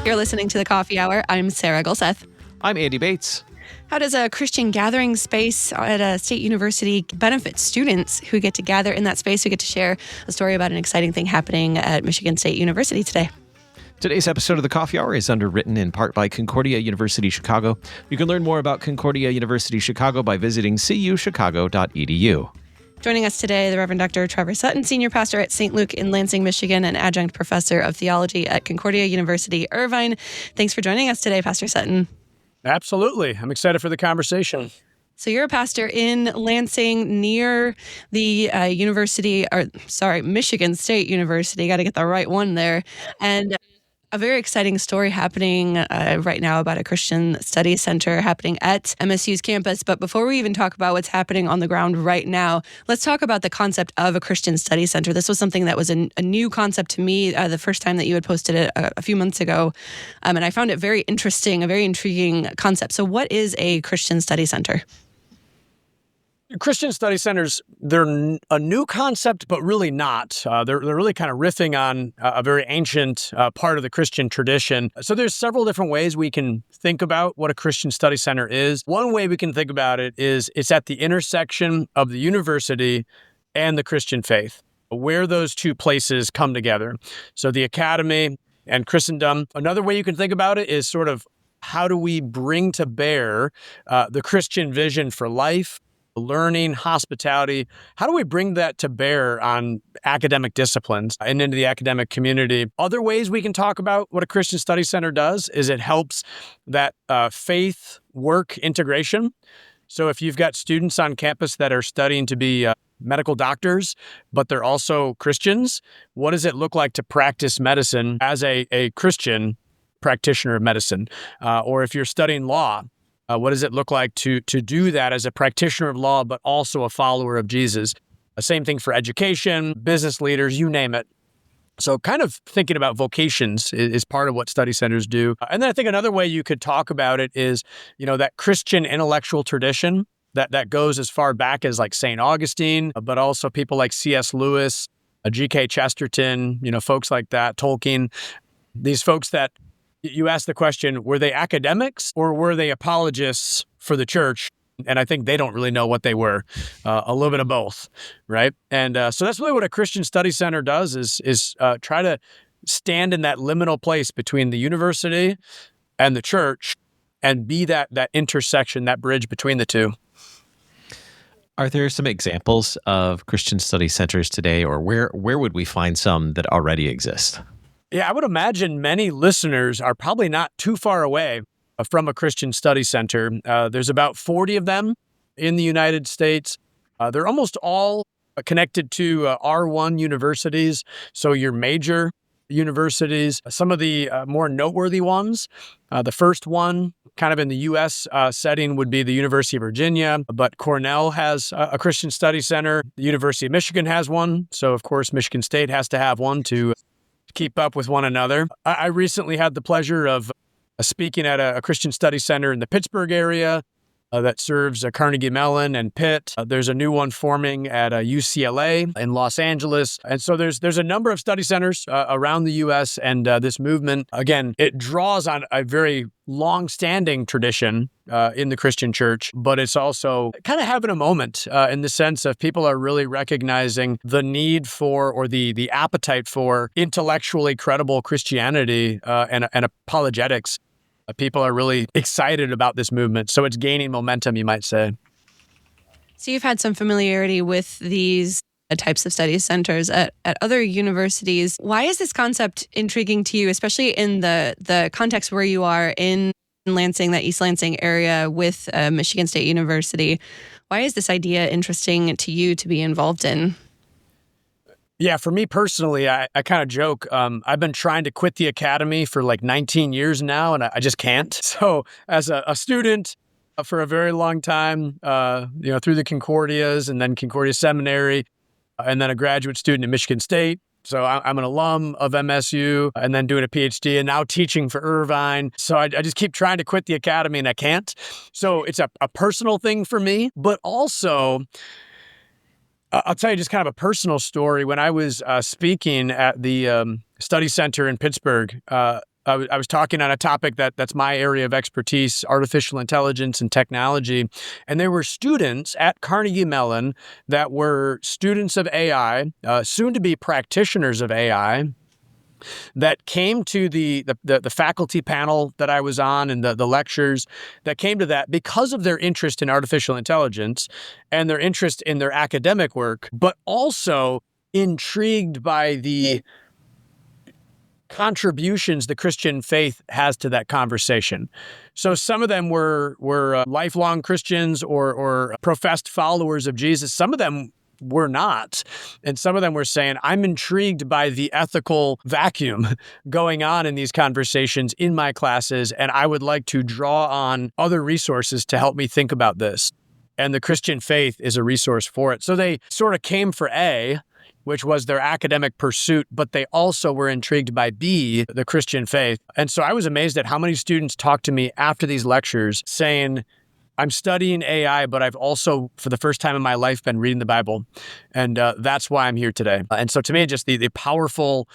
You're listening to The Coffee Hour. I'm Sarah Gulseth. I'm Andy Bates. How does a Christian gathering space at a state university benefit students who get to gather in that space, who get to share a story about an exciting thing happening at Michigan State University today? Today's episode of The Coffee Hour is underwritten in part by Concordia University Chicago. You can learn more about Concordia University Chicago by visiting cuchicago.edu. Joining us today, the Reverend Dr. Trevor Sutton, Senior Pastor at St. Luke in Lansing, Michigan, and Adjunct Professor of Theology at Concordia University, Irvine. Thanks for joining us today, Pastor Sutton. Absolutely. I'm excited for the conversation. So you're a pastor in Lansing near the Michigan State University. Got to get the right one there. And a very exciting story happening right now about a Christian Study Center happening at MSU's campus. But before we even talk about what's happening on the ground right now, let's talk about the concept of a Christian Study Center. This was something that was a new concept to me the first time that you had posted it a few months ago. And I found it very interesting, a very intriguing concept. So what is a Christian Study Center? Christian Study Centers, they're a new concept, but really not. They're really kind of riffing on a very ancient part of the Christian tradition. So there's several different ways we can think about what a Christian Study Center is. One way we can think about it is it's at the intersection of the university and the Christian faith, where those two places come together. So the academy and Christendom. Another way you can think about it is sort of how do we bring to bear the Christian vision for life, learning, hospitality. How do we bring that to bear on academic disciplines and into the academic community? Other ways we can talk about what a Christian Study Center does is it helps that faith-work integration. So if you've got students on campus that are studying to be medical doctors, but they're also Christians, what does it look like to practice medicine as a Christian practitioner of medicine? Or if you're studying law, what does it look like to do that as a practitioner of law, but also a follower of Jesus? Same thing for education, business leaders, you name it. So kind of thinking about vocations is part of what study centers do. And then I think another way you could talk about it is, that Christian intellectual tradition that goes as far back as like St. Augustine, but also people like C.S. Lewis, G.K. Chesterton, folks like that, Tolkien, these folks that you ask the question, were they academics or were they apologists for the church? And I think they don't really know what they were, a little bit of both, right? And so that's really what a Christian Study Center does is try to stand in that liminal place between the university and the church and be that intersection, that bridge between the two. Are there some examples of Christian Study Centers today, or where would we find some that already exist? Yeah, I would imagine many listeners are probably not too far away from a Christian Study Center. There's about 40 of them in the United States. They're almost all connected to R1 universities, so your major universities. Some of the more noteworthy ones, the first one kind of in the U.S. Setting would be the University of Virginia, but Cornell has a Christian Study Center. The University of Michigan has one, so of course Michigan State has to have one to keep up with one another. I recently had the pleasure of speaking at a Christian Study Center in the Pittsburgh area that serves Carnegie Mellon and Pitt. There's a new one forming at UCLA in Los Angeles. And so there's a number of study centers around the U.S. And this movement, again, it draws on a very long-standing tradition in the Christian church, but it's also kind of having a moment in the sense of people are really recognizing the need for, or the appetite for, intellectually credible Christianity and apologetics. People are really excited about this movement, so it's gaining momentum, you might say. So you've had some familiarity with these types of study centers at other universities. Why is this concept intriguing to you, especially in the context where you are in Lansing, that East Lansing area with Michigan State University? Why is this idea interesting to you to be involved in? Yeah, for me personally, I kind of joke. I've been trying to quit the academy for like 19 years now, and I just can't. So as a student for a very long time, through the Concordias and then Concordia Seminary, and then a graduate student at Michigan State. So I'm an alum of MSU and then doing a PhD and now teaching for Irvine. So I just keep trying to quit the academy and I can't. So it's a personal thing for me, but also I'll tell you just kind of a personal story. When I was speaking at the study center in Pittsburgh, I was talking on a topic that's my area of expertise, artificial intelligence and technology. And there were students at Carnegie Mellon that were students of AI, soon to be practitioners of AI, that came to the faculty panel that I was on and the lectures that came to that because of their interest in artificial intelligence and their interest in their academic work, but also intrigued by the contributions the Christian faith has to that conversation. So some of them were lifelong Christians or professed followers of Jesus. Some of them were not. And some of them were saying, I'm intrigued by the ethical vacuum going on in these conversations in my classes, and I would like to draw on other resources to help me think about this. And the Christian faith is a resource for it. So they sort of came for A, which was their academic pursuit, but they also were intrigued by B, the Christian faith. And so I was amazed at how many students talked to me after these lectures saying, I'm studying AI, but I've also, for the first time in my life, been reading the Bible. And that's why I'm here today. And so to me, just the powerful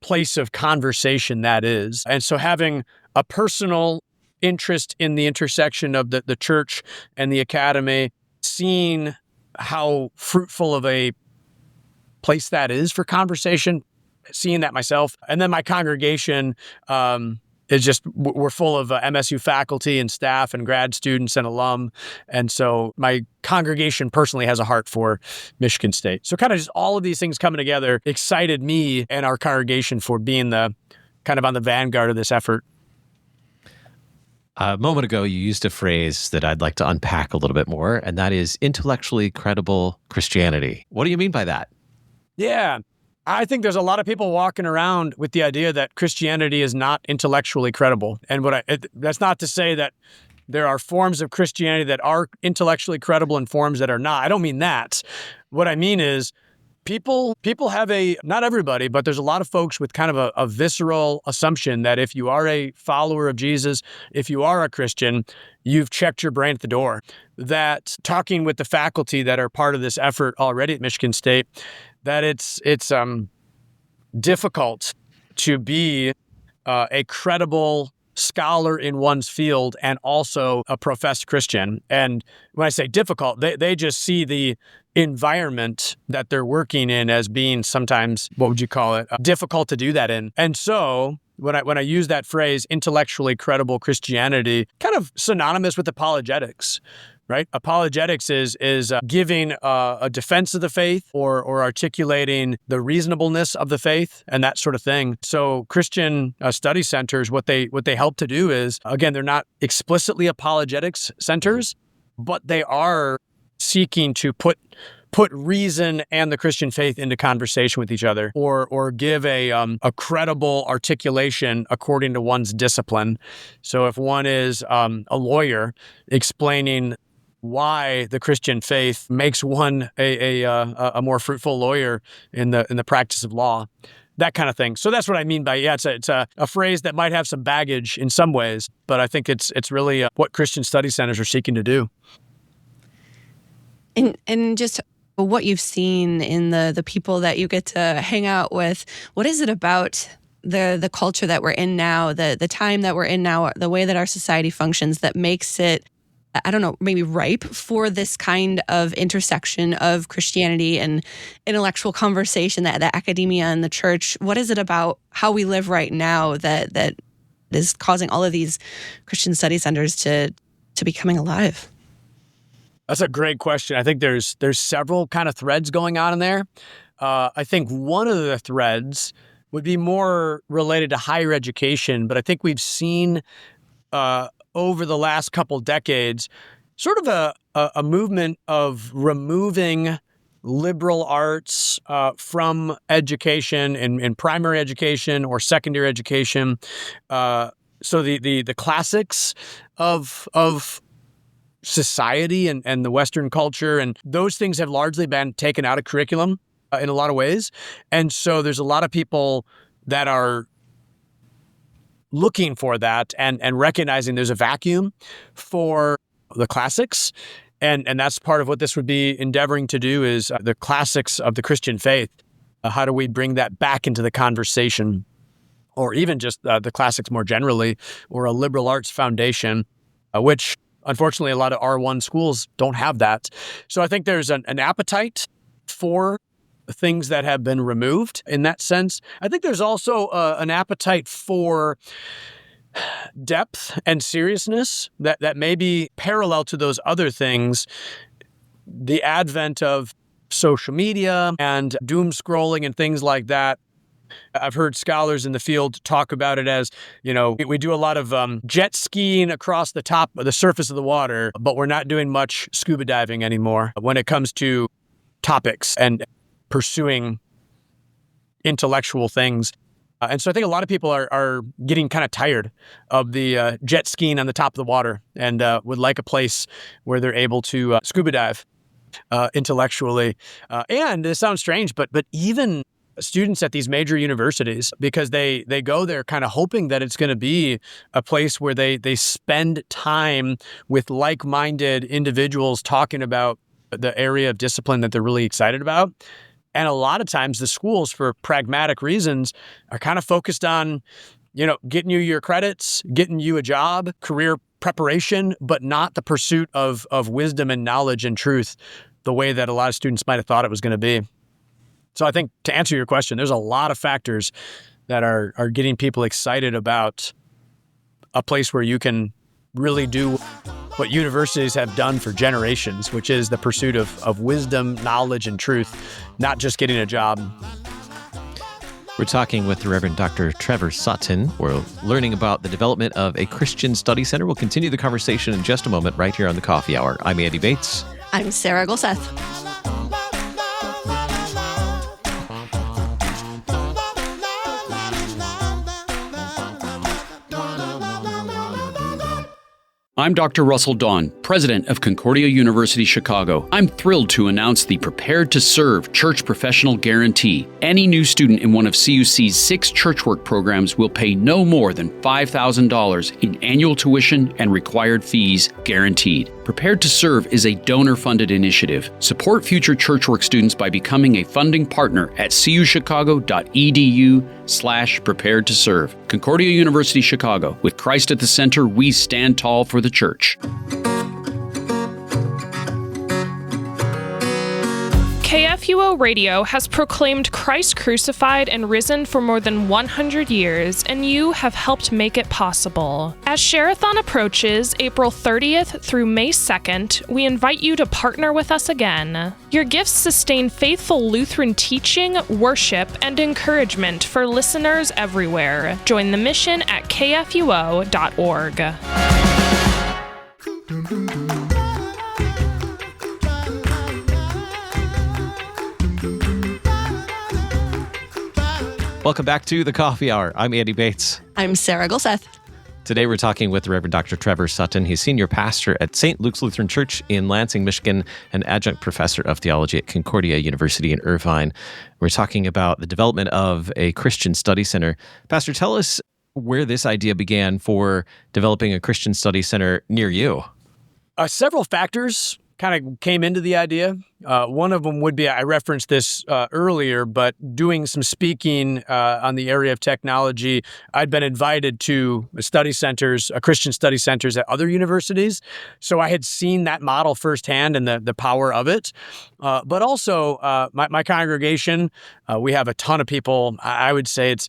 place of conversation that is. And so having a personal interest in the intersection of the church and the academy, seeing how fruitful of a place that is for conversation, seeing that myself. And then my congregation is just, we're full of MSU faculty and staff and grad students and alum. And so my congregation personally has a heart for Michigan State. So kind of just all of these things coming together excited me and our congregation for being the kind of on the vanguard of this effort. A moment ago, you used a phrase that I'd like to unpack a little bit more, and that is intellectually credible Christianity. What do you mean by that? Yeah, I think there's a lot of people walking around with the idea that Christianity is not intellectually credible. And that's not to say that there are forms of Christianity that are intellectually credible and forms that are not. I don't mean that. What I mean is people have not everybody, but there's a lot of folks with kind of a visceral assumption that if you are a follower of Jesus, if you are a Christian, you've checked your brain at the door. That talking with the faculty that are part of this effort already at Michigan State, that it's difficult to be a credible scholar in one's field and also a professed Christian. And when I say difficult, they just see the environment that they're working in as being sometimes, what would you call it, difficult to do that in. And so when I use that phrase, intellectually credible Christianity, kind of synonymous with apologetics. Right? Apologetics is giving a defense of the faith or articulating the reasonableness of the faith and that sort of thing. So Christian study centers, what they help to do is, again, they're not explicitly apologetics centers, but they are seeking to put reason and the Christian faith into conversation with each other, or give a credible articulation according to one's discipline. So if one is a lawyer explaining why the Christian faith makes one a more fruitful lawyer in the practice of law, that kind of thing. So that's what I mean by, it's a phrase that might have some baggage in some ways, but I think it's really what Christian study centers are seeking to do. And just what you've seen in the people that you get to hang out with, what is it about the culture that we're in now, the time that we're in now, the way that our society functions that makes it, I don't know, maybe ripe for this kind of intersection of Christianity and intellectual conversation, that the academia and the church? What is it about how we live right now that is causing all of these Christian study centers to be coming alive? That's a great question. I think there's several kind of threads going on in there. I think one of the threads would be more related to higher education, but I think we've seen over the last couple decades sort of a movement of removing liberal arts from education in primary education or secondary education. So the classics of society and the Western culture, and those things have largely been taken out of curriculum in a lot of ways. And so there's a lot of people that are looking for that and recognizing there's a vacuum for the classics. And that's part of what this would be endeavoring to do, is the classics of the Christian faith. How do we bring that back into the conversation? or even just the classics more generally, or a liberal arts foundation, which unfortunately a lot of R1 schools don't have that. So I think there's an appetite for things that have been removed in that sense. I think there's also an appetite for depth and seriousness that may be parallel to those other things. The advent of social media and doom scrolling and things like that. I've heard scholars in the field talk about it as, we do a lot of jet skiing across the top of the surface of the water, but we're not doing much scuba diving anymore when it comes to topics and pursuing intellectual things. And so I think a lot of people are getting kind of tired of the jet skiing on the top of the water and would like a place where they're able to scuba dive intellectually. And this sounds strange, but even students at these major universities, because they go there kind of hoping that it's going to be a place where they spend time with like-minded individuals talking about the area of discipline that they're really excited about. And a lot of times the schools, for pragmatic reasons, are kind of focused on, getting you your credits, getting you a job, career preparation, but not the pursuit of wisdom and knowledge and truth the way that a lot of students might have thought it was going to be. So I think to answer your question, there's a lot of factors that are getting people excited about a place where you can really do what universities have done for generations, which is the pursuit of wisdom, knowledge, and truth, not just getting a job. We're talking with the Reverend Dr. Trevor Sutton. We're learning about the development of a Christian study center. We'll continue the conversation in just a moment right here on the Coffee Hour. I'm Andy Bates. I'm Sarah Golseth. I'm Dr. Russell Dawn, president of Concordia University, Chicago. I'm thrilled to announce the Prepared to Serve Church Professional Guarantee. Any new student in one of CUC's 6 church work programs will pay no more than $5,000 in annual tuition and required fees guaranteed. Prepared to Serve is a donor-funded initiative. Support future church work students by becoming a funding partner at cuchicago.edu/prepared to serve. Concordia University, Chicago. With Christ at the center, we stand tall for the church. KFUO Radio has proclaimed Christ crucified and risen for more than 100 years, and you have helped make it possible. As Share-a-thon approaches April 30th through May 2nd, we invite you to partner with us again. Your gifts sustain faithful Lutheran teaching, worship, and encouragement for listeners everywhere. Join the mission at kfuo.org. Welcome back to the Coffee Hour. I'm Andy Bates. I'm Sarah Golseth. Today we're talking with the Reverend Dr. Trevor Sutton. He's senior pastor at St. Luke's Lutheran Church in Lansing, Michigan, and adjunct professor of theology at Concordia University in Irvine. We're talking about the development of a Christian study center. Pastor, tell us where this idea began for developing a Christian study center near you. Several factors kind of came into the idea. One of them would be, I referenced this earlier, but doing some speaking on the area of technology. I'd been invited to study centers, Christian study centers at other universities. So I had seen that model firsthand and the power of it. But also my congregation, we have a ton of people. I would say it's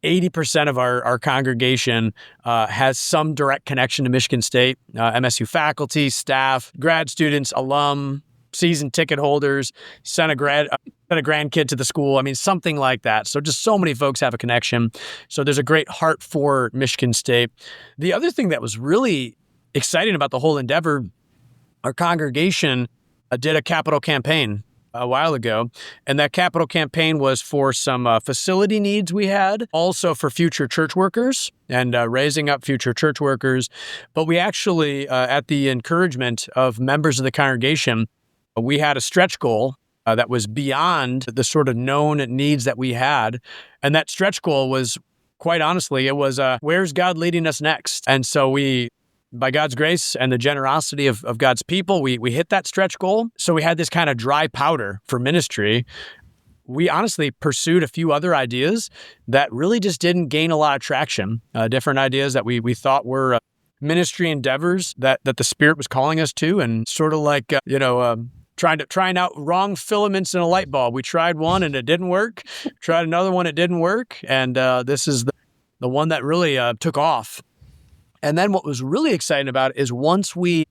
80% of our congregation has some direct connection to Michigan State, MSU faculty, staff, grad students, alum, season ticket holders, sent a grandkid to the school. I mean, something like that. So just so many folks have a connection. So there's a great heart for Michigan State. The other thing that was really exciting about the whole endeavor, our congregation did a capital campaign a while ago, and that capital campaign was for some facility needs we had, also for future church workers and raising up future church workers. But we actually, at the encouragement of members of the congregation, we had a stretch goal that was beyond the sort of known needs that we had. And that stretch goal was, quite honestly, it was, where's God leading us next? And so we, by God's grace and the generosity of God's people, we hit that stretch goal. So we had this kind of dry powder for ministry. we honestly pursued a few other ideas that really just didn't gain a lot of traction. Different ideas that we thought were ministry endeavors that the Spirit was calling us to, and sort of like trying out wrong filaments in a light bulb. We tried one and it didn't work. Tried another one, it didn't work, and this is the one that really took off. And then what was really exciting about it is once we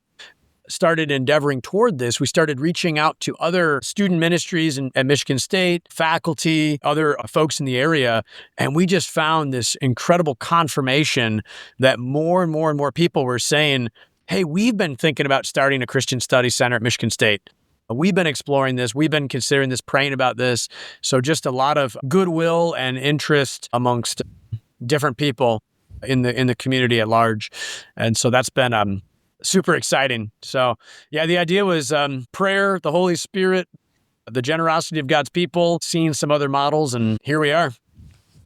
started endeavoring toward this, we started reaching out to other student ministries at Michigan State, faculty, other folks in the area, and we just found this incredible confirmation that more and more and more people were saying, hey, we've been thinking about starting a Christian Studies Center at Michigan State. We've been exploring this. We've been considering this, praying about this. So just a lot of goodwill and interest amongst different people in the community at large. And so that's been super exciting. So yeah, the idea was prayer, the Holy Spirit, the generosity of God's people, seeing some other models, and here we are.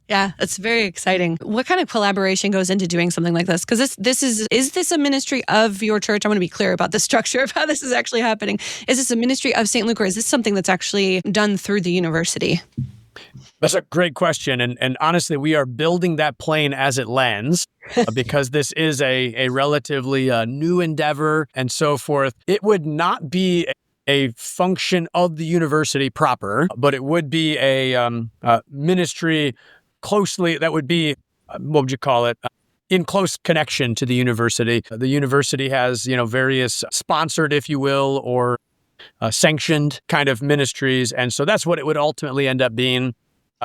Yeah, it's very exciting. What kind of collaboration goes into doing something like this? Because is this a ministry of your church? I want to be clear about the structure of how this is actually happening. Is this a ministry of St. Luke, or is this something that's actually done through the university? That's a great question. And honestly, we are building that plane as it lands because this is a relatively new endeavor and so forth. It would not be a function of the university proper, but it would be a ministry closely, that would be, what would you call it? In close connection to the university. The university has, various sponsored, if you will, or sanctioned kind of ministries. And so that's what it would ultimately end up being.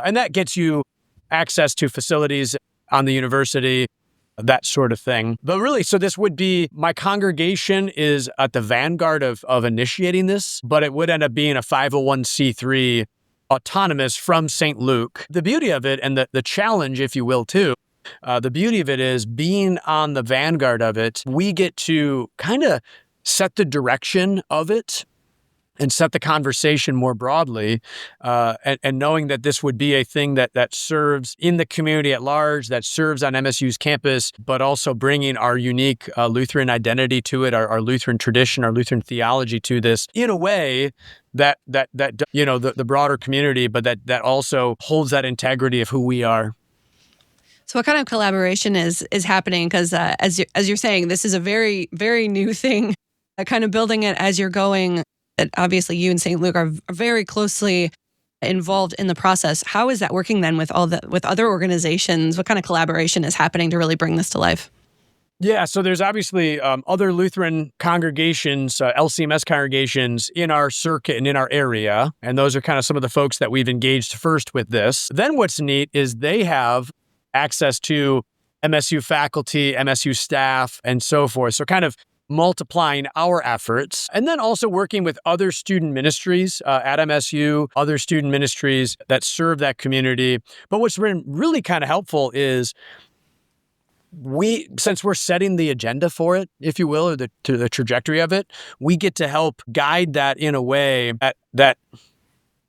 And that gets you access to facilities on the university, that sort of thing. But really, so this would be, my congregation is at the vanguard of initiating this, but it would end up being a 501c3 autonomous from St. Luke. The beauty of it, and the challenge, if you will, too, the beauty of it is being on the vanguard of it, we get to kind of set the direction of it and set the conversation more broadly, and knowing that this would be a thing that serves in the community at large, that serves on MSU's campus, but also bringing our unique Lutheran identity to it, our Lutheran tradition, our Lutheran theology to this in a way that the broader community, but that also holds that integrity of who we are. So what kind of collaboration is happening? Because as you're saying, this is a very, very new thing, kind of building it as you're going. Obviously, you and St. Luke are very closely involved in the process. How is that working then with other organizations? What kind of collaboration is happening to really bring this to life? Yeah, so there's obviously other Lutheran congregations, LCMS congregations in our circuit and in our area, and those are kind of some of the folks that we've engaged first with this. Then what's neat is they have access to MSU faculty, MSU staff, and so forth. So kind of multiplying our efforts, and then also working with other student ministries at MSU, other student ministries that serve that community. But what's been really kind of helpful is since we're setting the agenda for it, if you will, or the trajectory of it, we get to help guide that in a way that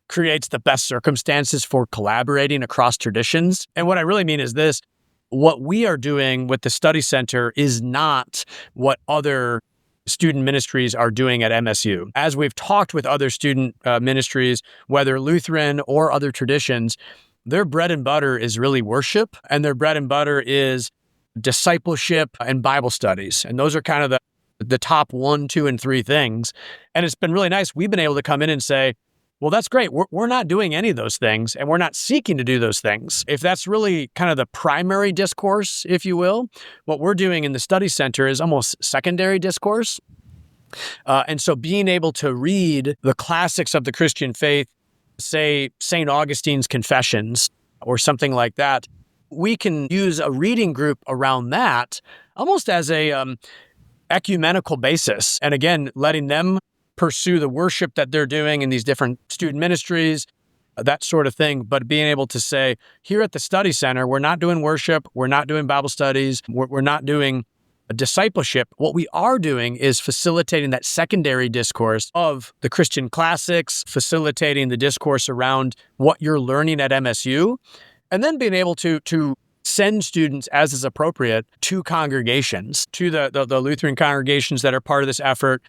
creates the best circumstances for collaborating across traditions. And what I really mean is this: what we are doing with the study center is not what other student ministries are doing at MSU. As we've talked with other student ministries, whether Lutheran or other traditions, their bread and butter is really worship, and their bread and butter is discipleship and Bible studies. And those are kind of the top 1, 2, and 3 things. And it's been really nice. We've been able to come in and say, well, that's great. We're not doing any of those things, and we're not seeking to do those things. If that's really kind of the primary discourse, if you will, what we're doing in the study center is almost secondary discourse. And so being able to read the classics of the Christian faith, say St. Augustine's Confessions or something like that, we can use a reading group around that almost as a ecumenical basis. And again, letting them pursue the worship that they're doing in these different student ministries, that sort of thing. But being able to say, here at the study center, we're not doing worship, we're not doing Bible studies, we're not doing discipleship. What we are doing is facilitating that secondary discourse of the Christian classics, facilitating the discourse around what you're learning at MSU, and then being able to send students, as is appropriate, to congregations, to the Lutheran congregations that are part of this effort,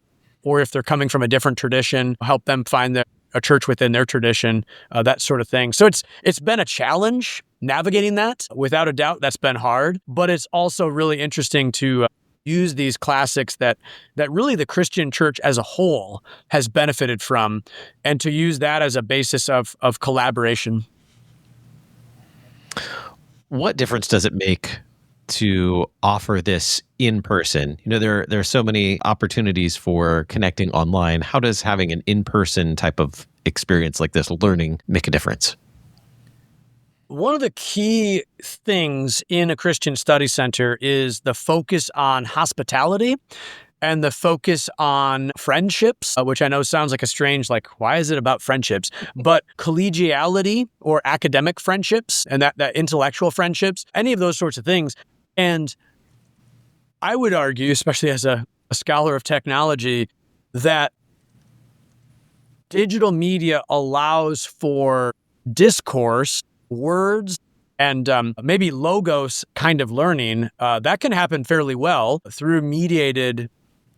or if they're coming from a different tradition, help them find a church within their tradition, that sort of thing. So it's been a challenge navigating that. Without a doubt, that's been hard, but it's also really interesting to use these classics that really the Christian church as a whole has benefited from, and to use that as a basis of collaboration. What difference does it make to offer this in person? There are so many opportunities for connecting online. How does having an in-person type of experience like this learning make a difference? One of the key things in a Christian study center is the focus on hospitality and the focus on friendships, which I know sounds like a strange, why is it about friendships? But collegiality or academic friendships and that intellectual friendships, any of those sorts of things. And I would argue, especially as a scholar of technology, that digital media allows for discourse, words, and maybe logos kind of learning. That can happen fairly well through mediated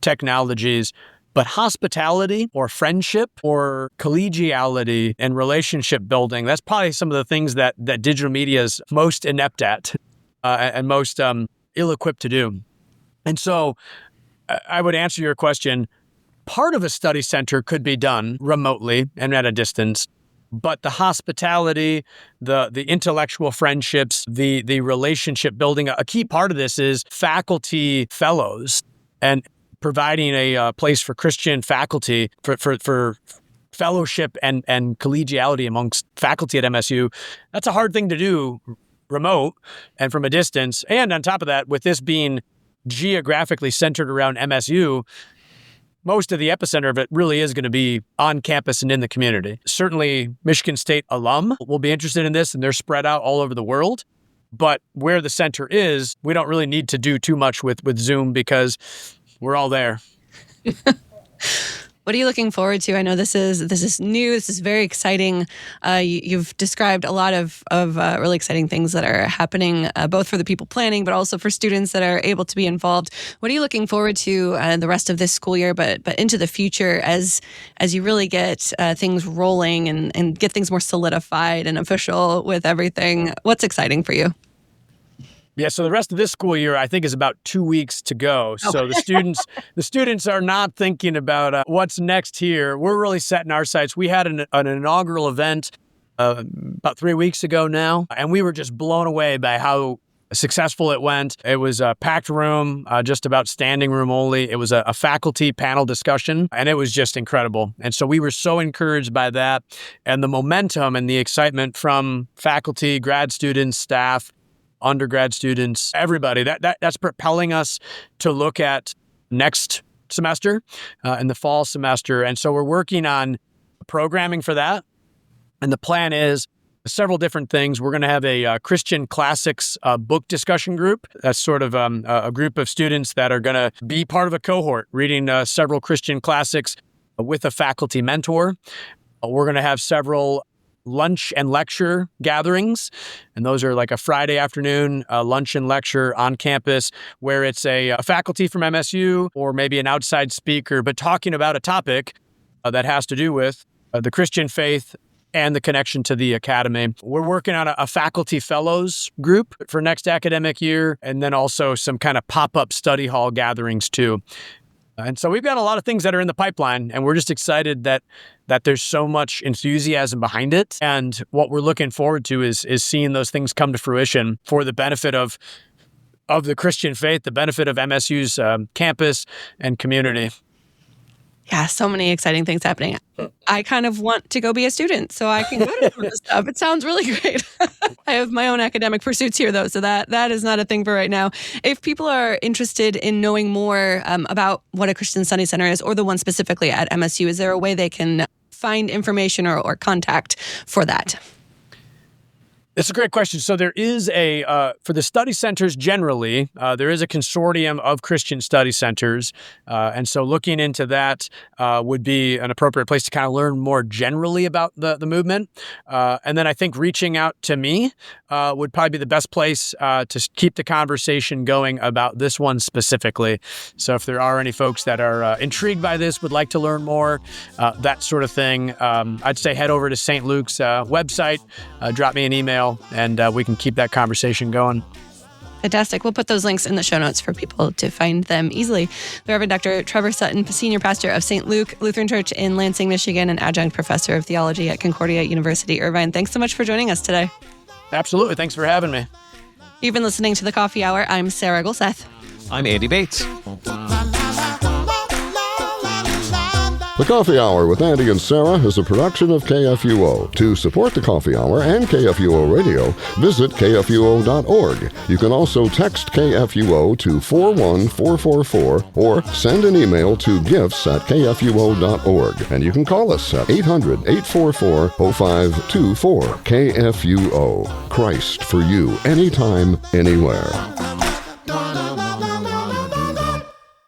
technologies. But hospitality or friendship or collegiality and relationship building, that's probably some of the things that digital media is most inept at and most ill-equipped to do. And so I would answer your question. Part of a study center could be done remotely and at a distance, but the hospitality, the intellectual friendships, the relationship building, a key part of this is faculty fellows and providing a place for Christian faculty for fellowship and collegiality amongst faculty at MSU. That's a hard thing to do remote and from a distance. And on top of that, with this being geographically centered around MSU, most of the epicenter of it really is going to be on campus and in the community. Certainly, Michigan State alum will be interested in this, and they're spread out all over the world. But where the center is, we don't really need to do too much with Zoom because we're all there. What are you looking forward to? I know this is new. This is very exciting. You've described a lot of really exciting things that are happening, both for the people planning, but also for students that are able to be involved. What are you looking forward to the rest of this school year, but into the future as you really get things rolling and get things more solidified and official with everything? What's exciting for you? Yeah, so the rest of this school year, I think, is about 2 weeks to go. So the students are not thinking about what's next here. We're really setting our sights. We had an inaugural event about 3 weeks ago now, and we were just blown away by how successful it went. It was a packed room, just about standing room only. It was a faculty panel discussion, and it was just incredible. And so we were so encouraged by that and the momentum and the excitement from faculty, grad students, staff, undergrad students, everybody. That's propelling us to look at next semester in the fall semester. And so we're working on programming for that. And the plan is several different things. We're going to have a Christian classics book discussion group. That's sort of a group of students that are going to be part of a cohort reading several Christian classics with a faculty mentor. We're going to have several lunch and lecture gatherings. And those are like a Friday afternoon lunch and lecture on campus where it's a faculty from MSU or maybe an outside speaker, but talking about a topic that has to do with the Christian faith and the connection to the academy. We're working on a faculty fellows group for next academic year, and then also some kind of pop-up study hall gatherings too. And so we've got a lot of things that are in the pipeline, and we're just excited that there's so much enthusiasm behind it. And what we're looking forward to is seeing those things come to fruition for the benefit of the Christian faith, the benefit of MSU's campus and community. Yeah, so many exciting things happening. I kind of want to go be a student so I can go to some of this stuff. It sounds really great. I have my own academic pursuits here, though, so that is not a thing for right now. If people are interested in knowing more about what a Christian Study Center is, or the one specifically at MSU, is there a way they can find information or contact for that? It's a great question. So there is for the study centers generally, there is a consortium of Christian study centers. And so looking into that would be an appropriate place to kind of learn more generally about the movement. And then I think reaching out to me would probably be the best place to keep the conversation going about this one specifically. So if there are any folks that are intrigued by this, would like to learn more, that sort of thing, I'd say head over to St. Luke's website, drop me an email, and we can keep that conversation going. Fantastic. We'll put those links in the show notes for people to find them easily. The Reverend Dr. Trevor Sutton, Senior Pastor of St. Luke Lutheran Church in Lansing, Michigan, and Adjunct Professor of Theology at Concordia University, Irvine. Thanks so much for joining us today. Absolutely. Thanks for having me. You've been listening to The Coffee Hour. I'm Sarah Gulseth. I'm Andy Bates. The Coffee Hour with Andy and Sarah is a production of KFUO. To support the Coffee Hour and KFUO Radio, visit KFUO.org. You can also text KFUO to 41444 or send an email to gifts@kfuo.org. And you can call us at 800-844-0524. KFUO. Christ for you, anytime, anywhere.